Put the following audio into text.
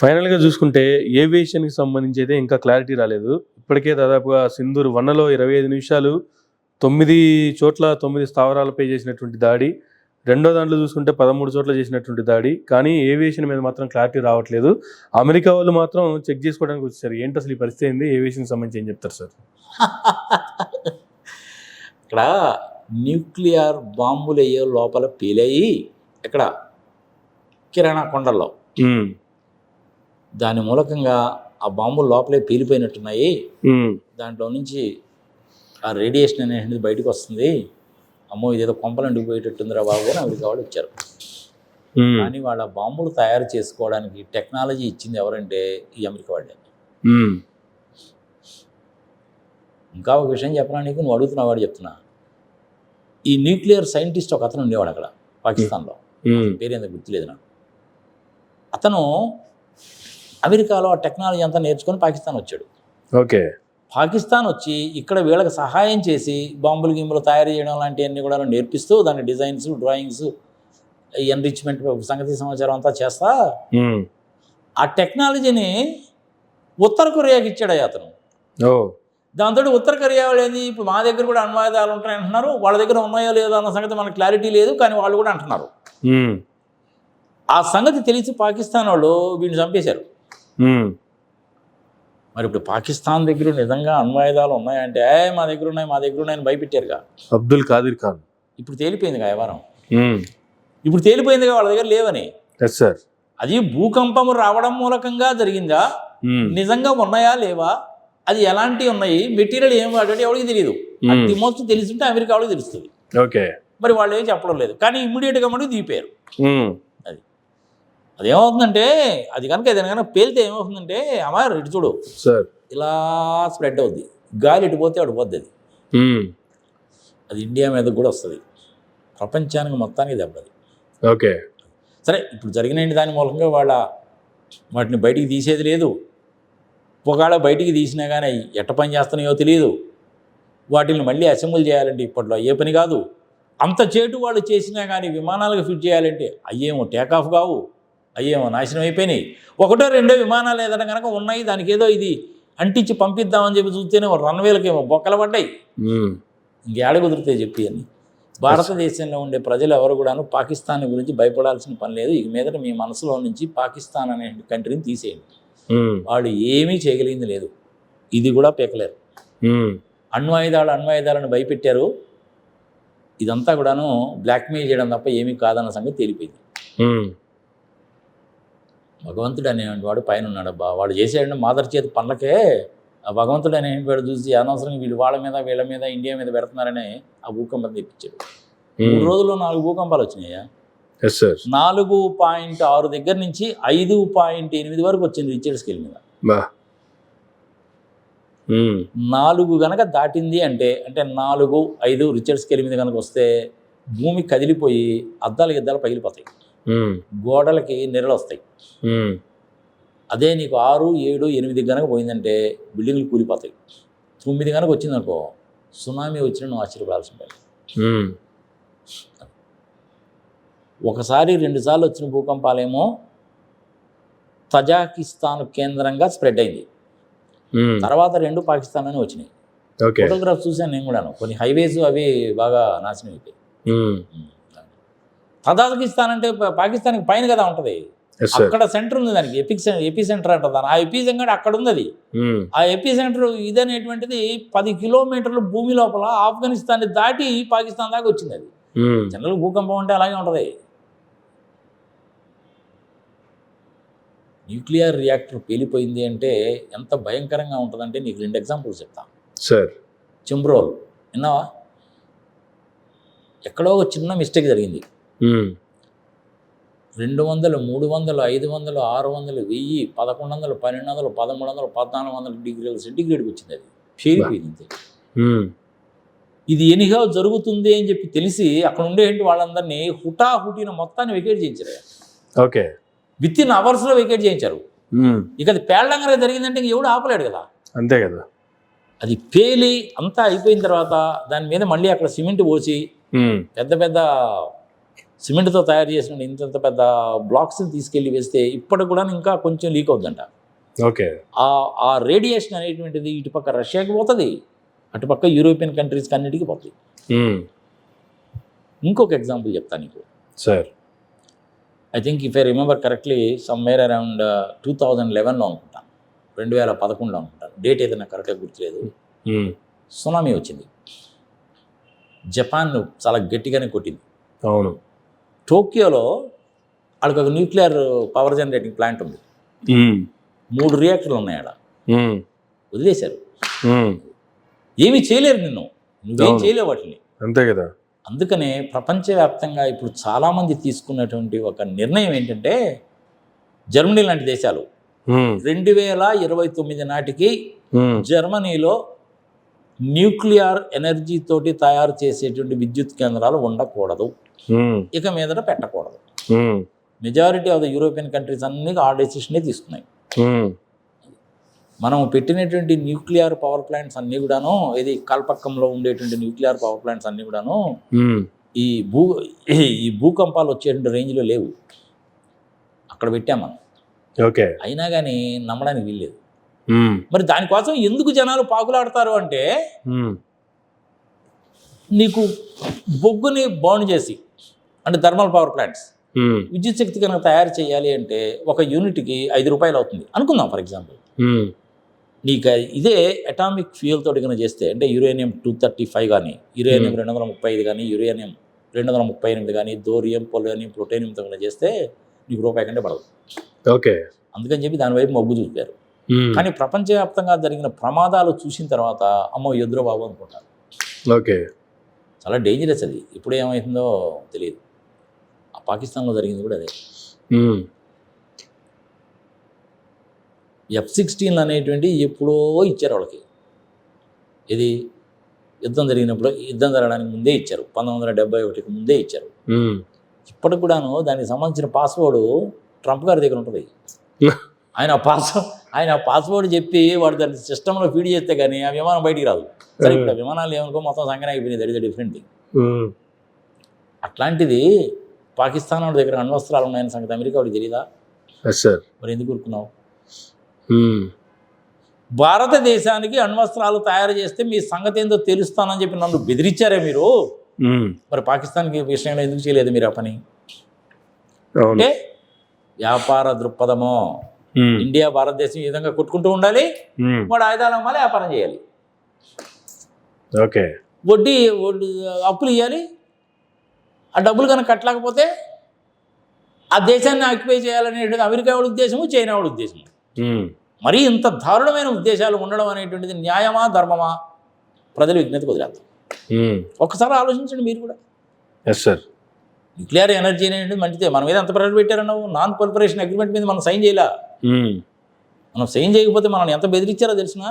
ఫైనల్‌గా చూసుకుంటే ఏవియేషన్‌కి సంబంధించి అయితే ఇంకా క్లారిటీ రాలేదు. ఇప్పటికే దాదాపుగా సింధూర్ 1లో 25 నిమిషాలు 9 చోట్ల 9 స్థావరాలపై చేసినటువంటి దాడి. రెండో దాంట్లో చూసుకుంటే 13 చోట్ల చేసినటువంటి దాడి. కానీ ఏవియేషన్ మీద మాత్రం క్లారిటీ రావట్లేదు. అమెరికా వాళ్ళు మాత్రం చెక్ చేసుకోవడానికి వచ్చేసారు. ఏంటి అసలు ఈ పరిస్థితి ఏంది? ఏవియేషన్‌కి సంబంధించి ఏం చెప్తారు సార్? ఇక్కడ న్యూక్లియర్ బాంబులు అయ్యే లోపల పేలయ్యి ఇక్కడ కిరాణా కొండల్లో హ్మ్. దాని మూలకంగా ఆ బాంబులు లోపలే పేలిపోయినట్టున్నాయి. హ్మ్. దాంట్లో నుంచి ఆ రేడియేషన్ అనేది బయటకు వస్తుంది. అమ్మో ఇదేదో కొంపలు అంటుకుపోయేటట్టుందిరా బాబు అని అమెరికా వాళ్ళు వచ్చారు. హ్మ్. కానీ వాళ్ళ బాంబులు తయారు చేసుకోవడానికి టెక్నాలజీ ఇచ్చింది ఎవరంటే ఈ అమెరికా వాళ్ళే. హ్మ్. ఇంకా ఒక విషయం చెప్పనా నీకు, నువ్వు అడుగుతున్నావు వాడు చెప్తున్నా. ఈ న్యూక్లియర్ సైంటిస్ట్ ఒక అతను ఉండేవాడు అక్కడ పాకిస్తాన్లో. హ్మ్. పేరు ఎందుకు గుర్తులేదు నాకు. అతను అమెరికాలో ఆ టెక్నాలజీ అంతా నేర్చుకొని పాకిస్తాన్ వచ్చాడు. ఓకే. పాకిస్తాన్ వచ్చి ఇక్కడ వీళ్ళకి సహాయం చేసి బాంబులు గిమ్ములు తయారు చేయడం లాంటివన్నీ కూడా నేర్పిస్తూ దాని డిజైన్స్, డ్రాయింగ్స్, ఎన్రిచ్మెంట్ సంగతి సమాచారం అంతా చేస్తా హ్మ్. ఆ టెక్నాలజీని ఉత్తర కొరియాకి ఇచ్చాడు అతను. ఓహ్! దాంతో ఉత్తర కొరియా వాళ్ళు ఏంది, ఇప్పుడు మా దగ్గర కూడా అణ్వాయుధాలు ఉంటాయి అంటున్నారు, వాళ్ళ దగ్గర ఉన్నాయో లేదో అన్న సంగతి మనకు క్లారిటీ లేదు, కానీ వాళ్ళు కూడా అంటున్నారు. హ్మ్. ఆ సంగతి తెలిసి పాకిస్తాన్ వాళ్ళు వీడిని చంపేశారు. హ్మ్. మరి ఇప్పుడు పాకిస్తాన్ దగ్గర నిజంగా అణ్వాయుధాలు ఉన్నాయంటే మా దగ్గర ఉన్నాయని భయపెట్టారుగా. అబ్దుల్ ఖాదిర్ ఖాన్. ఇప్పుడు తేలిపోయిందిగా వ్యవహారం. హ్మ్. ఇప్పుడు తేలిపోయిందిగా వాళ్ళ దగ్గర లేవని. Yes sir. అది భూకంపం రావడం మూలకంగా జరిగిందా, హ్మ్. నిజంగా ఉన్నాయా లేవా, అది ఎలాంటి ఉన్నాయి, మెటీరియల్ ఏం వాడాడు ఎవరికి తెలియదు. అట్టి మోస్ట్ తెలిసింటే అమెరికా వాళ్ళకి తెలుస్తుంది. ఓకే. మరి వాళ్ళు ఏం చెప్పడం లేదు, కానీ ఇమ్మీడియట్గా మటుకు దిగిపోయారు. హ్మ్. అదేమవుతుందంటే అది కనుక ఏదైనా కనుక పేలితే ఏమవుతుందంటే అమ్మా ఇటు చూడు సార్. ఇలా స్ప్రెడ్ అవుద్ది, గాలి ఇటు పోతే అటు పోద్ది. హ్మ్. అది ఇండియా మీదకి కూడా వస్తుంది, ప్రపంచానికి మొత్తానికి దెబ్బది. ఓకే. సరే ఇప్పుడు జరిగిన దాని మూలంగా వాటిని బయటికి తీసేది లేదు. ఒకవేళ బయటికి తీసినా కానీ ఎట్ట పని చేస్తున్నాయో తెలియదు. వాటిని మళ్ళీ అసెంబుల్ చేయాలంటే ఇప్పట్లో ఏ పని కాదు. అంత చేటు వాళ్ళు చేసినా కానీ విమానాలకు ఫిట్ చేయాలంటే అయ్యేమో టేకాఫ్ కావు, అయ్యేమో నాశనం అయిపోయినాయి. ఒకటో రెండో విమానాలు ఏదైనా కనుక ఉన్నాయి, దానికి ఏదో ఇది అంటించి పంపిద్దామని చెప్పి చూస్తేనే రన్వేలకేమో బొక్కలు పడ్డాయి. ఇంకేడ కుదిరితే చెప్పి అని. భారతదేశంలో ఉండే ప్రజలు ఎవరు కూడాను పాకిస్తాన్ గురించి భయపడాల్సిన పని లేదు. ఇక మీదట మీ మనసులో నుంచి పాకిస్తాన్ అనే కంట్రీని తీసేయండి. వాళ్ళు ఏమీ చేయగలిగింది లేదు, ఇది కూడా పీకలేరు. అణ్వాయుధాలను భయపెట్టారు. ఇదంతా కూడాను బ్లాక్మెయిల్ చేయడం తప్ప ఏమీ కాదన్న సంగతి తేలిపోయింది. భగవంతుడు అనేటువంటి వాడు పైన ఉన్నాడు అబ్బా, వాడు చేసేయండి మాదర్ చేతి పనులకే ఆ భగవంతుడు అనేటువంటి వాడు చూసి అనవసరంగా వీళ్ళు వీళ్ళ మీద ఇండియా మీద పెడుతున్నారని ఆ భూకంపం తెప్పించాడు. 3 రోజుల్లో 4 భూకంపాలు వచ్చినాయా. 4.6 దగ్గర నుంచి 5.8 వరకు వచ్చింది రిచర్డ్ స్కేల్ మీద. 4 గనక దాటింది అంటే 4, 5 రిచర్డ్ స్కేల్ మీద కనుక వస్తే భూమి కదిలిపోయి గిద్దాలు పగిలిపోతాయి, గోడలకి నెరలు వస్తాయి. అదే నీకు 6, 7, 8 కనుక పోయిందంటే బిల్డింగ్లు కూలిపోతాయి. 9 కనుక వచ్చిందనుకో సునామీ వచ్చినా నువ్వు ఆశ్చర్యపడాల్సి ఉంటుంది. ఒకసారి 2 సార్లు వచ్చిన భూకంపాలేమో తజాకిస్తాన్ కేంద్రంగా స్ప్రెడ్ అయింది. తర్వాత 2 పాకిస్తాన్లోనే వచ్చినాయి. ఫోటోగ్రాఫ్ చూశాను నేను కూడాను. కొన్ని హైవేస్ అవి బాగా నాశనం అయిపోయాయి. తజాకిస్తాన్ అంటే పాకిస్తాన్కి పైన కదా ఉంటుంది, అక్కడ సెంటర్ ఉంది దానికి, ఎపి సెంటర్ అంటారు దాన్ని. ఆ ఎపి సెంటర్ అక్కడ ఉంది. అది ఆ ఎపి సెంటర్ ఇదనేటువంటిది 10 కిలోమీటర్లు భూమి లోపల ఆఫ్ఘనిస్తాన్ని దాటి పాకిస్తాన్ దాకా వచ్చింది. అది జనరల్ భూకంపం అంటే అలాగే ఉంటుంది. న్యూక్లియర్ రియాక్టర్ పేలిపోయింది అంటే ఎంత భయంకరంగా ఉంటుందంటే నీకు 2 ఎగ్జాంపుల్స్ చెప్తాను సార్. చెంబ్రోల్ విన్నావా? ఎక్కడో ఒక చిన్న మిస్టేక్ జరిగింది. 200, 300, 500, 600, 1000, 1100, 1200, 1300, 1400 డిగ్రీల సెంటిగ్రేడ్కి వచ్చింది. అది పేలిపోయింది. ఇది ఎనిహో జరుగుతుంది అని చెప్పి తెలిసి అక్కడ ఉండేంటి వాళ్ళందరినీ హుటాహుటిన మొత్తాన్ని వెకేట్ చేయించారు. ఓకే. వితిన్ అవర్స్లో వెకేట్ చేయించారు. ఇక అది పేలడంగా జరిగిందంటే ఇంక ఎవడు ఆపలేడు కదా. అంతే కదా. అది పేలి అంతా అయిపోయిన తర్వాత దాని మీద మళ్ళీ అక్కడ సిమెంట్ పోసి పెద్ద పెద్ద సిమెంట్తో తయారు చేసిన ఇంత పెద్ద బ్లాక్స్ని తీసుకెళ్ళి వేస్తే ఇప్పటికి కూడా ఇంకా కొంచెం లీక్ అవుతుందంట. ఓకే. ఆ రేడియేషన్ అనేటువంటిది ఇటుపక్క రష్యాకి పోతుంది, అటుపక్క యూరోపియన్ కంట్రీస్కి అన్నిటికీ పోతుంది. ఇంకొక ఎగ్జాంపుల్ చెప్తాను నీకు sir. I think if I remember correctly somewhere around 2011లో అనుకుంటాను, 2011లో అనుకుంటాను, డేట్ ఏదైనా కరెక్ట్గా గుర్తులేదు. సునామీ వచ్చింది, జపాన్ చాలా గట్టిగానే కొట్టింది. అవును. టోక్యోలో వాళ్ళకి ఒక న్యూక్లియర్ పవర్ జనరేటింగ్ ప్లాంట్ ఉంది, 3 రియాక్టర్లు ఉన్నాయి ఆడ, వదిలేశారు. ఏమీ చేయలేరు, నువ్వేం చేయలేవు వాటిని. అంతే కదా. అందుకనే ప్రపంచవ్యాప్తంగా ఇప్పుడు చాలామంది తీసుకున్నటువంటి ఒక నిర్ణయం ఏంటంటే, జర్మనీ లాంటి దేశాలు 2029 నాటికి జర్మనీలో న్యూక్లియర్ ఎనర్జీ తోటి తయారు చేసేటువంటి విద్యుత్ కేంద్రాలు ఉండకూడదు, ఇక మీదట పెట్టకూడదు. Majority of the European countries అన్ని ఆ డెసిషనే తీసుకున్నాయి. మనం పెట్టినటువంటి న్యూక్లియర్ పవర్ ప్లాంట్స్ అన్నీ కూడాను, ఇది కల్పక్కంలో ఉండేటువంటి న్యూక్లియర్ పవర్ ప్లాంట్స్ అన్నీ కూడాను ఈ భూకంపాలు వచ్చేటువంటి రేంజ్లో లేవు. అక్కడ పెట్టాం మనం. ఓకే. అయినా కానీ నమ్మడానికి వీల్లేదు. మరి దానికోసం ఎందుకు జనాలు పాకులాడతారు అంటే, నీకు బొగ్గుని బౌండ్ చేసి, అంటే థర్మల్ పవర్ ప్లాంట్స్ విద్యుత్ శక్తి కనుక తయారు చేయాలి అంటే ఒక యూనిట్కి 5 రూపాయలు అవుతుంది అనుకుందాం ఫర్ ఎగ్జాంపుల్. నీకు ఇదే అటామిక్ ఫ్యూయల్ తోటి కనుక చేస్తే, అంటే యురేనియం 235 కానీ, యురేనియం 235 కానీ, యురేనియం 238 కానీ, థోరియం, పొలోనియం, ప్లూటోనియంతో కనుక చేస్తే నీకు రూపాయి కంటే పడదు. ఓకే. అందుకని చెప్పి దాని వైపు మొగ్గు చూపారు. కానీ ప్రపంచవ్యాప్తంగా జరిగిన ప్రమాదాలు చూసిన తర్వాత అమ్మో ఎదురు బాబు అనుకుంటారు. ఓకే. చాలా డేంజరస్ అది. ఇప్పుడు ఏమవుతుందో తెలియదు. ఆ పాకిస్తాన్లో జరిగింది కూడా అదే. F-16 అనేటువంటి ఎప్పుడో ఇచ్చారు వాళ్ళకి. ఇది యుద్ధం జరగడానికి ముందే ఇచ్చారు, 1971కి ముందే ఇచ్చారు. ఇప్పటికి కూడాను దానికి సంబంధించిన పాస్వర్డ్ ట్రంప్ గారి దగ్గర ఉంటుంది. ఆయన పాస్వర్డ్ చెప్పి వాడు దాన్ని సిస్టంలో ఫీడ్ చేస్తే కానీ ఆ విమానం బయటికి రాదు. సరే, ఇప్పుడు విమానాలు ఏమనుకో మొత్తం సంఖ్య అయిపోయింది, that is the different thing. అట్లాంటిది పాకిస్తాన్ వాడి దగ్గర అణ్వస్త్రాలు ఉన్నాయని సంగతి అమెరికా వాడికి తెలియదా? మరి ఎందుకు ఊరుకున్నావు? భారతదేశానికి అణ్వస్త్రాలు తయారు చేస్తే మీ సంగతి ఏందో తెలుస్తానని చెప్పి నన్ను బెదిరించారే మీరు. మరి పాకిస్తాన్కి విషయంలో ఎందుకు చేయలేదు మీరు ఆ పని? అంటే వ్యాపార దృక్పథమో. ఇండియా భారతదేశం ఈ విధంగా కొట్టుకుంటూ ఉండాలి, వాడు ఆయుధాలు అమ్మాలి, వ్యాపారం చేయాలి, ఓకే, వడ్డీ అప్పులు ఇవ్వాలి. ఆ డబ్బులు కనుక కట్టలేకపోతే ఆ దేశాన్ని ఆక్యుపై చేయాలనేటువంటి అమెరికా వాడి ఉద్దేశము, చైనా వాడి ఉద్దేశము. మరి ఇంత దారుణమైన ఉద్దేశాలు ఉండడం అనేటువంటిది న్యాయమా, ధర్మమా? ప్రజలు విజ్ఞతకు వదిలేద్దాం. ఒక్కసారి ఆలోచించండి మీరు కూడా. న్యూక్లియర్ ఎనర్జీ అనేది మంచిదే, మన మీద ఎంత ప్రెషర్ పెట్టారన్నావు? నాన్ ప్రొలిఫరేషన్ అగ్రిమెంట్ మీద మనం సైన్ చేయలే. మనం సైన్ చేయకపోతే మనం ఎంత బెదిరించారో తెలిసినా.